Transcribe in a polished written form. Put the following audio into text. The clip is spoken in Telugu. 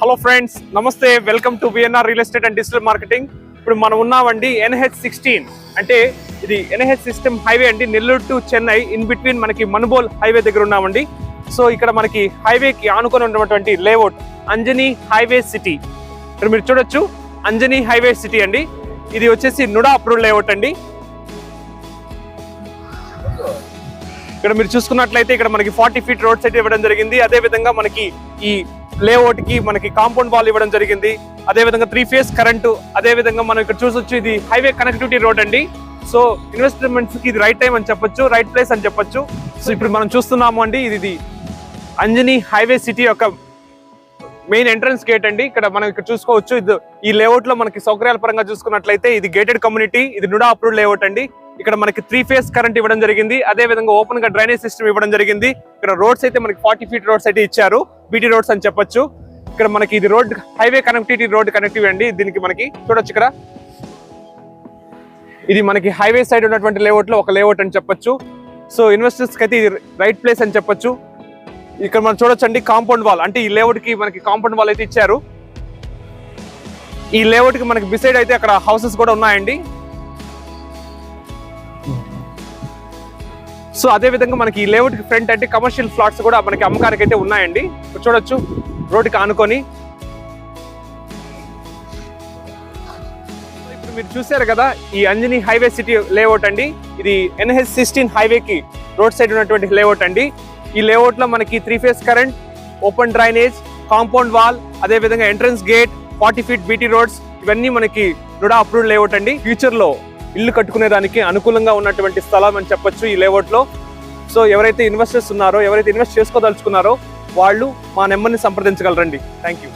హలో ఫ్రెండ్స్, నమస్తే. Welcome to VNR real estate and digital marketing. ఇప్పుడు మనం ఉన్నామండి NH16, అంటే ఇది NH సిస్టమ్ హైవే అండి, Nellore to Chennai in between మనకి మనుబోల్ హైవే దగ్గర ఉన్నామండి. సో ఇక్కడ మనకి హైవేకి ఆనుకొని ఉన్నటువంటి లేఅవుట్ అంజనీ హైవే సిటీ. ఇక్కడ మీరు చూడొచ్చు, అంజనీ హైవే సిటీ అండి. ఇది వచ్చేసి నుడా అప్రూవ్ లేఅవుట్ అండి. ఇక్కడ మీరు చూసుకున్నట్లయితే ఇక్కడ మనకి 40 feet రోడ్స్ అయితే ఇవ్వడం జరిగింది. అదే విధంగా మనకి ఈ లేఅవుట్ కి మనకి కాంపౌండ్ వాల్ ఇవ్వడం జరిగింది. అదే విధంగా 3 phase కరెంటు. అదే విధంగా మనం ఇక్కడ చూసొచ్చు, ఇది హైవే కనెక్టివిటీ రోడ్ అండి. సో ఇన్వెస్ట్మెంట్స్ కి ఇది రైట్ టైం అని చెప్పొచ్చు, రైట్ ప్లేస్ అని చెప్పొచ్చు. సో ఇప్పుడు మనం చూస్తున్నాము అండి, ఇది అంజనీ హైవే సిటీ యొక్క మెయిన్ ఎంట్రన్స్ గేట్ అండి. ఇక్కడ మనం ఇక్కడ చూసుకోవచ్చు, ఇది ఈ లేఅవుట్ లో మనకి సౌకర్యాల పరంగా చూసుకున్నట్లయితే ఇది గేటెడ్ కమ్యూనిటీ, ఇది నుడా అప్రూవ్డ్ లేఅవుట్ అండి. ఇక్కడ మనకి 3 phase కరెంట్ ఇవ్వడం జరిగింది. అదే విధంగా ఓపెన్ గా డ్రైనేజ్ సిస్టమ్ ఇవ్వడం జరిగింది. ఇక్కడ రోడ్స్ అయితే మనకి 40 feet రోడ్స్ అయితే ఇచ్చారు, బీటీ రోడ్స్ అని చెప్పొచ్చు. ఇక్కడ మనకి ఇది road highway connectivity, road connectivity అండి. దీనికి మనకి చూడొచ్చు, ఇక్కడ ఇది మనకి హైవే సైడ్ ఉన్నటువంటి లేఅవుట్ లో ఒక లేఅవుట్ అని చెప్పొచ్చు. సో ఇన్వెస్టర్స్ కి అయితే ఇది రైట్ ప్లేస్ అని చెప్పొచ్చు. ఇక్కడ మనం చూడొచ్చు అండి, కాంపౌండ్ వాల్, అంటే ఈ లేఅవుట్ కి మనకి కాంపౌండ్ వాల్ అయితే ఇచ్చారు. ఈ లేఅవుట్ కి మనకి బిసైడ్ అయితే అక్కడ హౌసెస్ కూడా ఉన్నాయండి. సో అదే విధంగా మనకి ఈ లేఅవుట్ కి ఫ్రంట్ అంటే కమర్షియల్ ఫ్లాట్స్ కూడా మనకి అమ్మకానికి అయితే ఉన్నాయండి. చూడొచ్చు, రోడ్డుకి ఆనుకొని. ఇప్పుడు మీరు చూసారు కదా, ఈ అంజనీ హైవే సిటీ లేఅవుట్ అండి. ఇది NH16 హైవేకి రోడ్ సైడ్ ఉన్నటువంటి లేఅవుట్ అండి. ఈ లేఅవుట్ లో మనకి 3 phase current, open drainage, compound wall, అదే విధంగా entrance gate, 40 feet BT roads, ఇవన్నీ మనకి నుడా అప్రూవ్డ్ లేఅవుట్ అండి. ఫ్యూచర్ లో ఇల్లు కట్టుకునే దానికి అనుకూలంగా ఉన్నటువంటి స్థలం అని చెప్పొచ్చు ఈ లేఅవుట్ లో. సో ఎవరైతే ఇన్వెస్టర్స్ ఉన్నారో, ఎవరైతే ఇన్వెస్ట్ చేసుకోదలుచుకున్నారో వాళ్ళు మా నెంబర్ని సంప్రదించగలరండి. Thank you.